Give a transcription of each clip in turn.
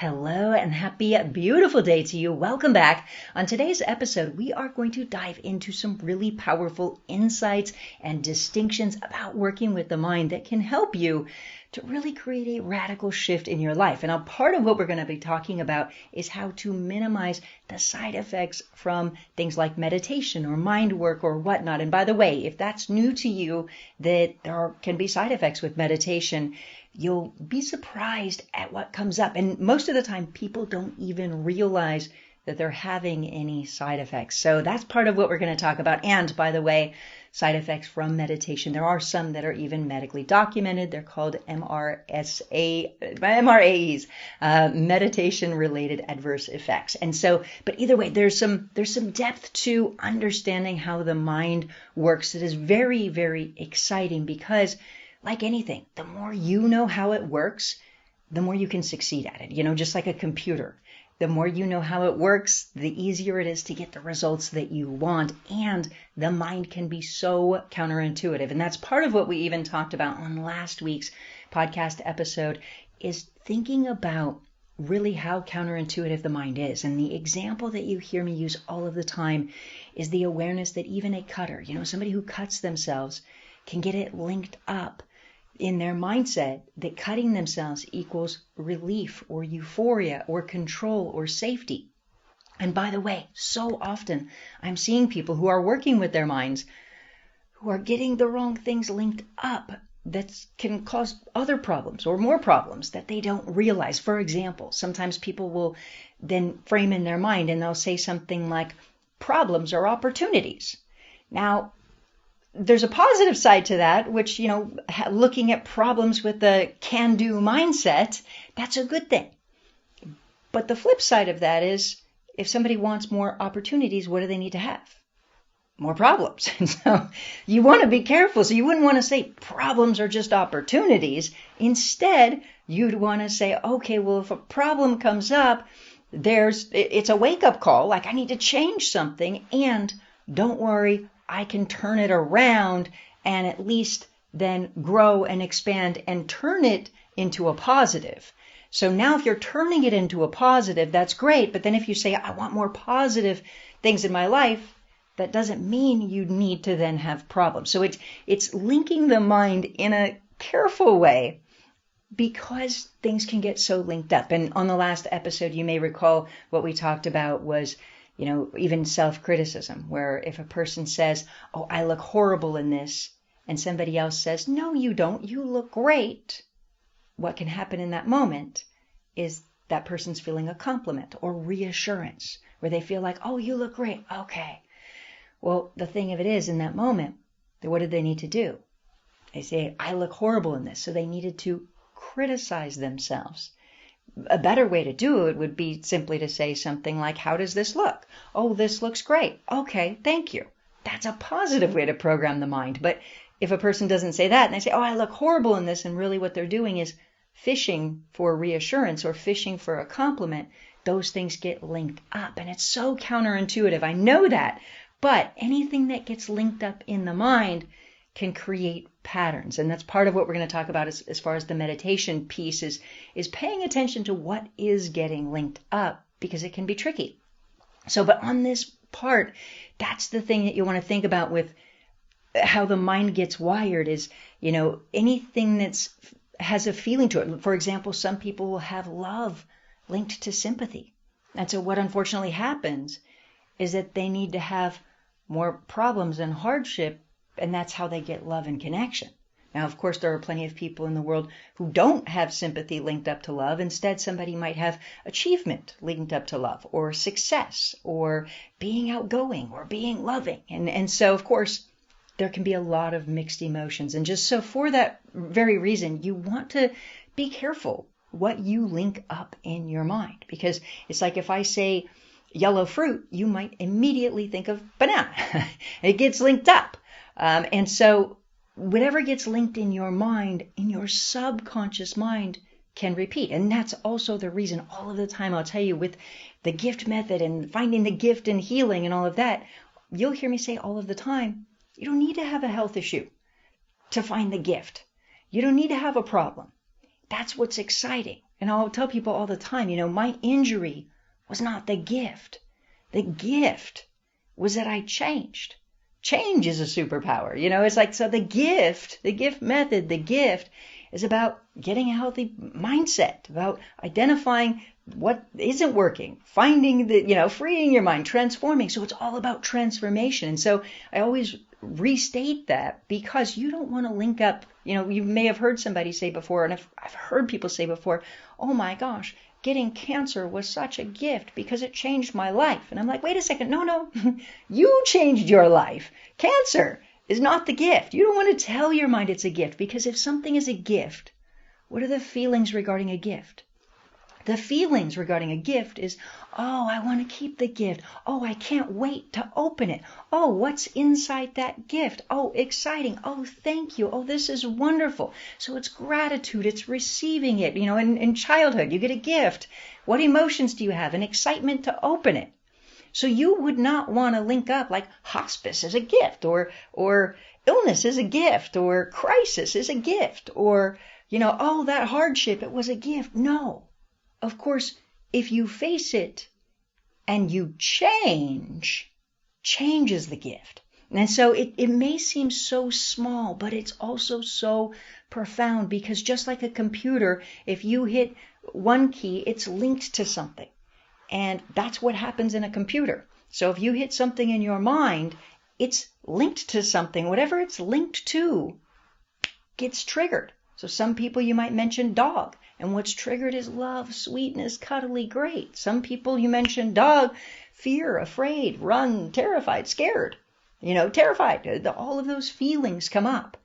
Hello and happy, beautiful day to you. Welcome back. On today's episode, we are going to dive into some really powerful insights and distinctions about working with the mind that can help you to really create a radical shift in your life. And now part of what we're going to be talking about is how to minimize the side effects from things like meditation or mind work or whatnot. And by the way, if that's new to you, that there can be side effects with meditation, you'll be surprised at what comes up. And most of the time, people don't even realize that they're having any side effects. So that's part of what we're going to talk about. And by the way, side effects from meditation, there are some that are even medically documented. They're called MRAs, meditation-related adverse effects. And so, but either way, there's some depth to understanding how the mind works that is very, very exciting because, like anything, the more you know how it works, the more you can succeed at it. Just like a computer. The more you know how it works, the easier it is to get the results that you want. And the mind can be so counterintuitive. And that's part of what we even talked about on last week's podcast episode, is thinking about really how counterintuitive the mind is. And the example that you hear me use all of the time is the awareness that even a cutter, somebody who cuts themselves, can get it linked up in their mindset that cutting themselves equals relief or euphoria or control or safety. And by the way, so often I'm seeing people who are working with their minds who are getting the wrong things linked up that can cause other problems or more problems that they don't realize. For example, sometimes people will then frame in their mind and they'll say something like, problems are opportunities. Now, there's a positive side to that, which, looking at problems with the can-do mindset, that's a good thing. But the flip side of that is, if somebody wants more opportunities, what do they need to have? More problems. And so you want to be careful. So you wouldn't want to say problems are just opportunities. Instead, you'd want to say, okay, well, if a problem comes up, it's a wake-up call, like I need to change something, and don't worry, I can turn it around and at least then grow and expand and turn it into a positive. So now if you're turning it into a positive, that's great. But then if you say, I want more positive things in my life, that doesn't mean you need to then have problems. So it's linking the mind in a careful way because things can get so linked up. And on the last episode, you may recall what we talked about was even self-criticism, where if a person says, oh, I look horrible in this, and somebody else says, no, you don't, you look great, what can happen in that moment is that person's feeling a compliment or reassurance, where they feel like, oh, you look great, okay. Well, the thing of it is, in that moment, what did they need to do? They say, I look horrible in this, so they needed to criticize themselves. A better way to do it would be simply to say something like, how does this look? Oh, this looks great. Okay, thank you. That's a positive way to program the mind. But if a person doesn't say that and they say, oh, I look horrible in this, and really what they're doing is fishing for reassurance or fishing for a compliment, those things get linked up. And it's so counterintuitive. I know that. But anything that gets linked up in the mind can create patterns. And that's part of what we're going to talk about as far as the meditation piece is paying attention to what is getting linked up, because it can be tricky. So, but on this part, that's the thing that you want to think about with how the mind gets wired is, anything that's has a feeling to it. For example, some people will have love linked to sympathy. And so what unfortunately happens is that they need to have more problems and hardship, and that's how they get love and connection. Now, of course, there are plenty of people in the world who don't have sympathy linked up to love. Instead, somebody might have achievement linked up to love, or success, or being outgoing, or being loving. And so, of course, there can be a lot of mixed emotions. And just so for that very reason, you want to be careful what you link up in your mind. Because it's like if I say yellow fruit, you might immediately think of banana. It gets linked up. And so whatever gets linked in your mind, in your subconscious mind, can repeat. And that's also the reason all of the time, I'll tell you, with the gift method and finding the gift and healing and all of that, you'll hear me say all of the time, you don't need to have a health issue to find the gift. You don't need to have a problem. That's what's exciting. And I'll tell people all the time, my injury was not the gift. The gift was that I changed. Change is a superpower. It's like, so the gift method, the gift is about getting a healthy mindset, about identifying what isn't working, finding freeing your mind, transforming. So it's all about transformation. And so I always restate that, because you don't want to link up, you may have heard somebody say before, and I've heard people say before, oh my gosh, getting cancer was such a gift because it changed my life. And I'm like, wait a second, no, you changed your life. Cancer is not the gift. You don't want to tell your mind it's a gift, because if something is a gift, what are the feelings regarding a gift? The feelings regarding a gift is, oh, I want to keep the gift. Oh, I can't wait to open it. Oh, what's inside that gift? Oh, exciting. Oh, thank you. Oh, this is wonderful. So it's gratitude. It's receiving it. In childhood, you get a gift. What emotions do you have? An excitement to open it. So you would not want to link up like hospice is a gift, or illness is a gift, or crisis is a gift, or, oh, that hardship, it was a gift. No. Of course, if you face it and you change is the gift. And so it may seem so small, but it's also so profound, because just like a computer, if you hit one key, it's linked to something. And that's what happens in a computer. So if you hit something in your mind, it's linked to something. Whatever it's linked to gets triggered. So some people you might mention dog, and what's triggered is love, sweetness, cuddly, great. Some people you mention dog, fear, afraid, run, terrified, scared, terrified. All of those feelings come up.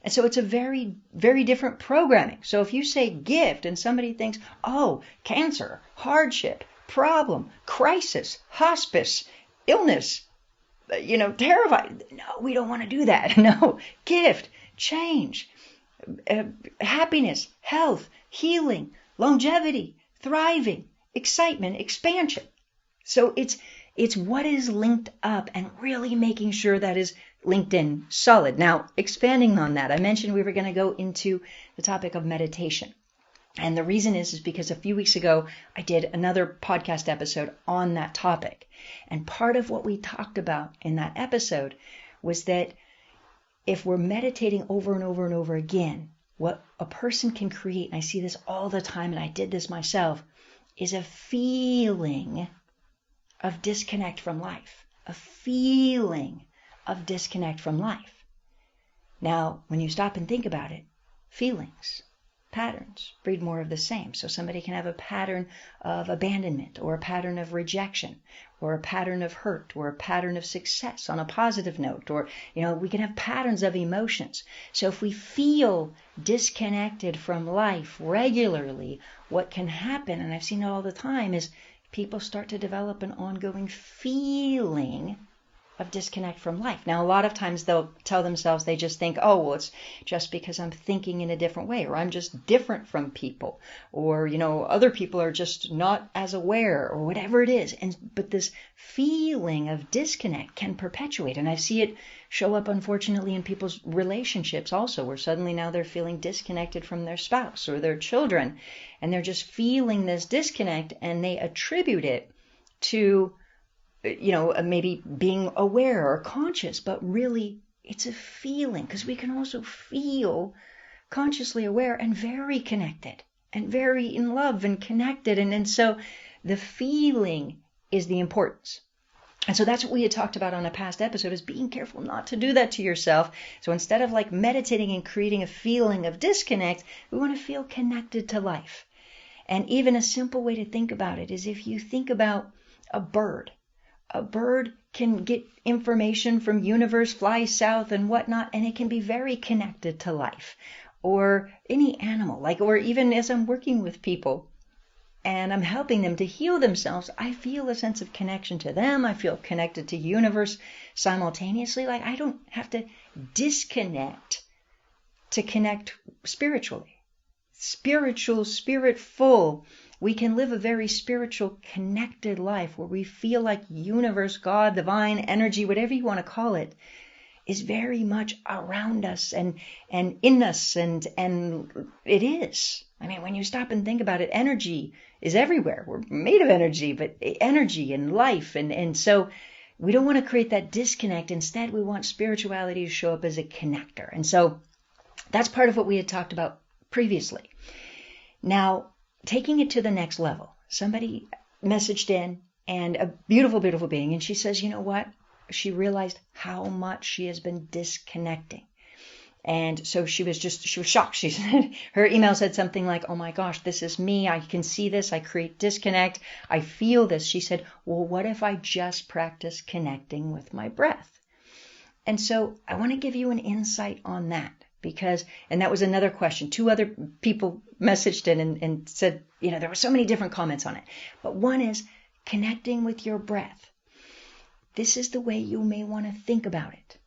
And so it's a very, very different programming. So if you say gift and somebody thinks, oh, cancer, hardship, problem, crisis, hospice, illness, terrified. No, we don't want to do that. No, gift, change, happiness, health, healing, longevity, thriving, excitement, expansion. So it's what is linked up, and really making sure that is linked in solid. Now, expanding on that, I mentioned we were going to go into the topic of meditation. And the reason is because a few weeks ago, I did another podcast episode on that topic. And part of what we talked about in that episode was that if we're meditating over and over and over again, what a person can create, and I see this all the time, and I did this myself, is a feeling of disconnect from life, a feeling of disconnect from life. Now, when you stop and think about it, feelings, patterns breed more of the same. So somebody can have a pattern of abandonment, or a pattern of rejection, or a pattern of hurt, or a pattern of success on a positive note, or, we can have patterns of emotions. So if we feel disconnected from life regularly, what can happen, and I've seen it all the time, is people start to develop an ongoing feeling of disconnect from life. Now, a lot of times they'll tell themselves, they just think, oh, well, it's just because I'm thinking in a different way, or I'm just different from people, or, other people are just not as aware, or whatever it is. But this feeling of disconnect can perpetuate. And I see it show up, unfortunately, in people's relationships also, where suddenly now they're feeling disconnected from their spouse or their children, and they're just feeling this disconnect, and they attribute it to maybe being aware or conscious, but really it's a feeling, because we can also feel consciously aware and very connected and very in love and connected. And so the feeling is the importance. And so that's what we had talked about on a past episode, is being careful not to do that to yourself. So instead of like meditating and creating a feeling of disconnect, we want to feel connected to life. And even a simple way to think about it is if you think about a bird. A bird can get information from universe, fly south and whatnot, and it can be very connected to life. Or any animal, or even as I'm working with people and I'm helping them to heal themselves, I feel a sense of connection to them. I feel connected to universe simultaneously. I don't have to disconnect to connect spiritually. Spiritual, spiritful. We can live a very spiritual, connected life where we feel like universe, God, divine, energy, whatever you want to call it, is very much around us and in us, and it is. I mean, when you stop and think about it, energy is everywhere. We're made of energy, but energy and life, and so we don't want to create that disconnect. Instead, we want spirituality to show up as a connector. And so that's part of what we had talked about previously. Now, taking it to the next level, somebody messaged in, and a beautiful, beautiful being, and she says, you know what? She realized how much she has been disconnecting. And so she was shocked. She said, her email said something like, oh my gosh, this is me. I can see this. I create disconnect. I feel this. She said, well, what if I just practice connecting with my breath? And so I want to give you an insight on that, because, and that was another question. 2 other people messaged in and said, you know, there were so many different comments on it. But one is connecting with your breath. This is the way you may want to think about it.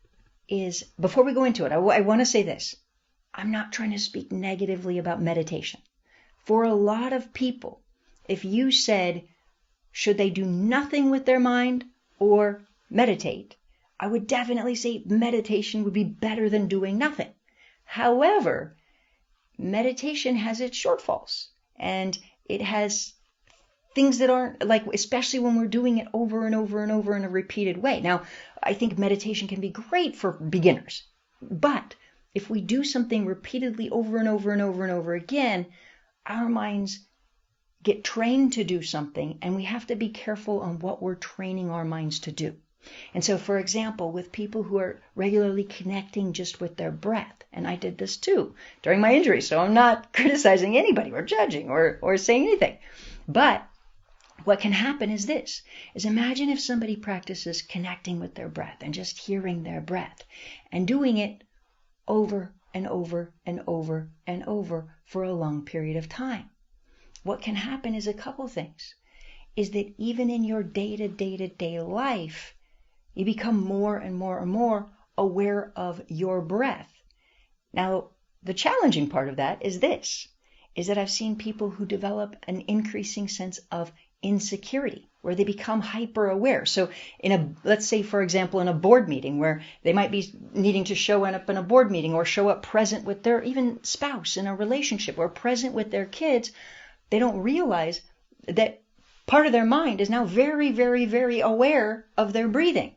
Is, before we go into it, I want to say this. I'm not trying to speak negatively about meditation. For a lot of people, if you said, should they do nothing with their mind or meditate, I would definitely say meditation would be better than doing nothing. However, meditation has its shortfalls, and it has things that aren't, like, especially when we're doing it over and over and over in a repeated way. Now, I think meditation can be great for beginners, but if we do something repeatedly over and over and over and over again, our minds get trained to do something, and we have to be careful on what we're training our minds to do. And so, for example, with people who are regularly connecting just with their breath, and I did this too during my injury, so I'm not criticizing anybody or judging or saying anything. But what can happen is this, is imagine if somebody practices connecting with their breath and just hearing their breath and doing it over and over and over and over for a long period of time. What can happen is a couple things, is that even in your day-to-day life, you become more and more and more aware of your breath. Now, the challenging part of that is this, is that I've seen people who develop an increasing sense of insecurity, where they become hyper aware. So let's say, for example, in a board meeting where they might be needing to show up in a board meeting or show up present with their even spouse in a relationship or present with their kids, they don't realize that part of their mind is now very, very, very aware of their breathing.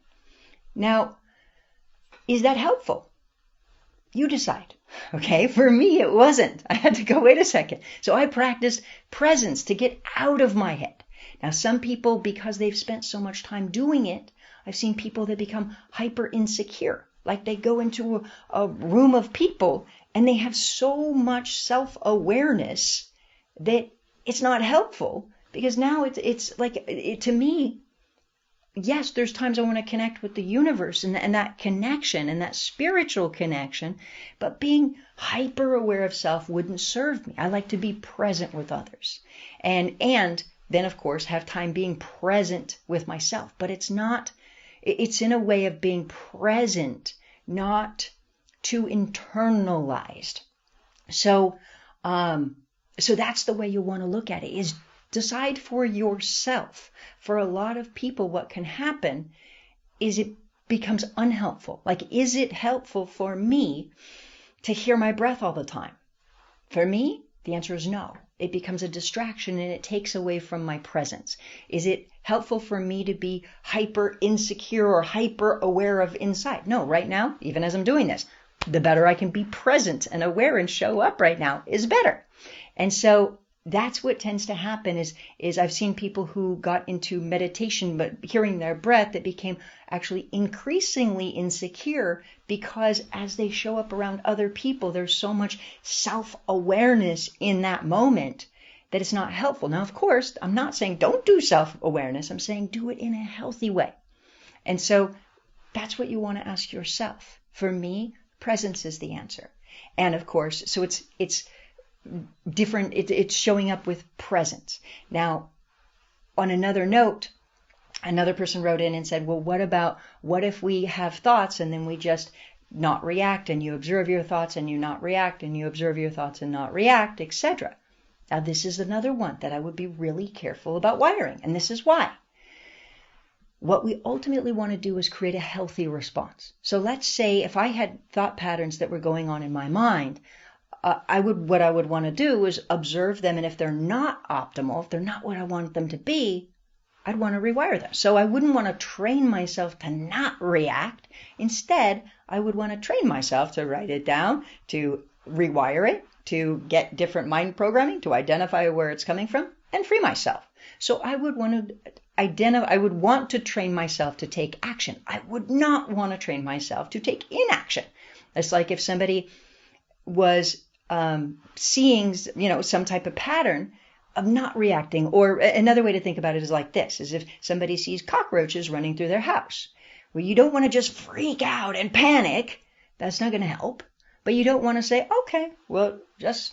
Now, is that helpful? You decide. Okay, for me, it wasn't. I had to go, wait a second. So I practiced presence to get out of my head. Now, some people, because they've spent so much time doing it, I've seen people that become hyper insecure. Like they go into a room of people and they have so much self-awareness that it's not helpful, because now it's like, to me, yes, there's times I want to connect with the universe and that connection and that spiritual connection, but being hyper aware of self wouldn't serve me. I like to be present with others. And then, of course, have time being present with myself. But it's in a way of being present, not too internalized. So that's the way you want to look at it, is decide for yourself. For a lot of people, what can happen is it becomes unhelpful. Like, is it helpful for me to hear my breath all the time? For me, the answer is no. It becomes a distraction and it takes away from my presence. Is it helpful for me to be hyper insecure or hyper aware of inside? No, right now, even as I'm doing this, the better I can be present and aware and show up right now is better. And so that's what tends to happen is I've seen people who got into meditation, but hearing their breath, that became actually increasingly insecure, because as they show up around other people, there's so much self-awareness in that moment that it's not helpful. Now, of course, I'm not saying don't do self-awareness. I'm saying do it in a healthy way. And so that's what you want to ask yourself. For me, presence is the answer. And of course, so it's different. It's showing up with presence. Now, on another note, another person wrote in and said, well, what if we have thoughts and then we just not react, and you observe your thoughts and you not react, and you observe your thoughts and not react, etc. Now, this is another one that I would be really careful about wiring. And this is why. what we ultimately want to do is create a healthy response. So let's say if I had thought patterns that were going on in my mind, what I would want to do is observe them, and if they're not optimal, if they're not what I want them to be, I'd want to rewire them. So I wouldn't want to train myself to not react. Instead, I would want to train myself to write it down, to rewire it, to get different mind programming, to identify where it's coming from, and free myself. So I would want to train myself to take action. I would not want to train myself to take inaction. It's like if somebody was seeing, some type of pattern of not reacting, or another way to think about it is like this, is if somebody sees cockroaches running through their house. Well, you don't want to just freak out and panic. That's not going to help. But you don't want to say, okay, well, just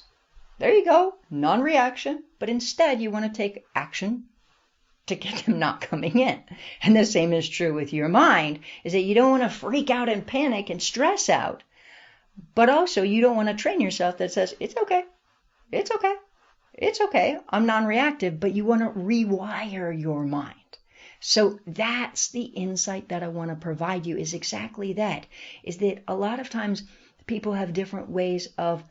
there you go, non-reaction. But instead, you want to take action to get them not coming in. And the same is true with your mind, is that you don't want to freak out and panic and stress out. But also, you don't want to train yourself that says, it's okay, it's okay, it's okay, I'm non-reactive, but you want to rewire your mind. So that's the insight that I want to provide you, is exactly that, is that a lot of times people have different ways of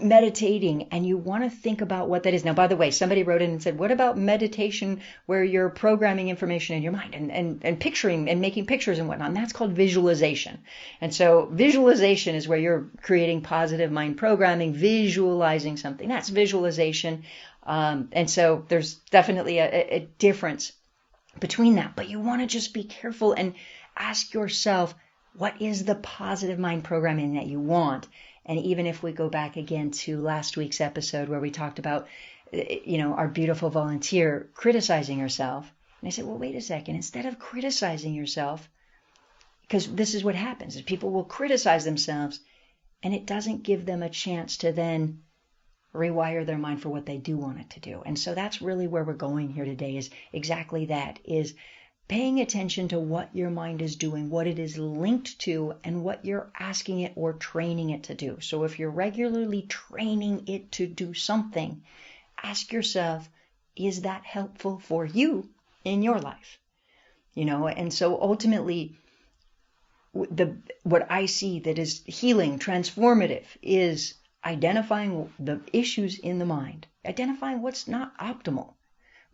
meditating, and you want to think about what that is. Now, by the way, somebody wrote in and said, what about meditation where you're programming information in your mind and picturing and making pictures and whatnot? And that's called visualization. And so visualization is where you're creating positive mind programming, visualizing something. That's visualization. And so there's definitely a difference between that. But you want to just be careful and ask yourself, what is the positive mind programming that you want? And even if we go back again to last week's episode where we talked about, our beautiful volunteer criticizing herself. And I said, well, wait a second. Instead of criticizing yourself, because this is what happens, is people will criticize themselves and it doesn't give them a chance to then rewire their mind for what they do want it to do. And so that's really where we're going here today, is exactly that, is paying attention to what your mind is doing, what it is linked to, and what you're asking it or training it to do. So if you're regularly training it to do something, ask yourself, is that helpful for you in your life? And so ultimately, what I see that is healing, transformative, is identifying the issues in the mind, identifying what's not optimal.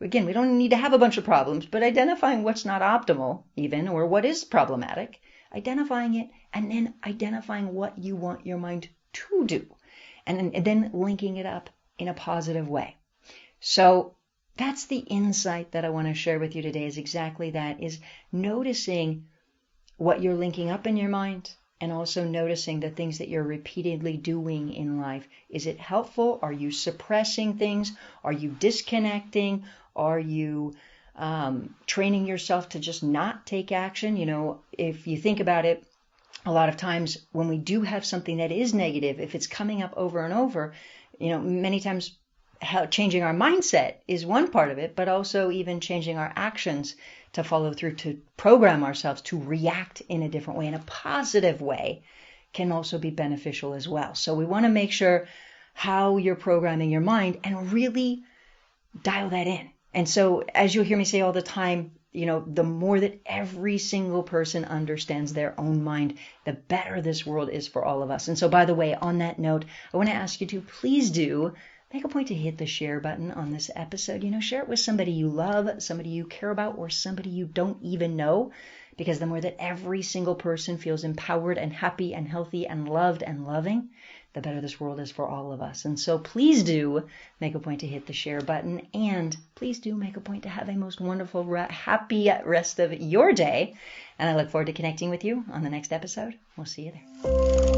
Again, we don't need to have a bunch of problems, but identifying what's not optimal even, or what is problematic, identifying it, and then identifying what you want your mind to do, and then linking it up in a positive way. So that's the insight that I want to share with you today, is exactly that, is noticing what you're linking up in your mind, and also noticing the things that you're repeatedly doing in life. Is it helpful? Are you suppressing things? Are you disconnecting? Are you training yourself to just not take action? If you think about it, a lot of times when we do have something that is negative, if it's coming up over and over, many times changing our mindset is one part of it, but also even changing our actions to follow through, to program ourselves to react in a different way, in a positive way, can also be beneficial as well. So we want to make sure how you're programming your mind and really dial that in. And so, as you'll hear me say all the time, the more that every single person understands their own mind, the better this world is for all of us. And so, by the way, on that note, I want to ask you to please do make a point to hit the share button on this episode. Share it with somebody you love, somebody you care about, or somebody you don't even know. Because the more that every single person feels empowered and happy and healthy and loved and loving, the better this world is for all of us. And so please do make a point to hit the share button, and please do make a point to have a most wonderful, happy rest of your day. And I look forward to connecting with you on the next episode. We'll see you there.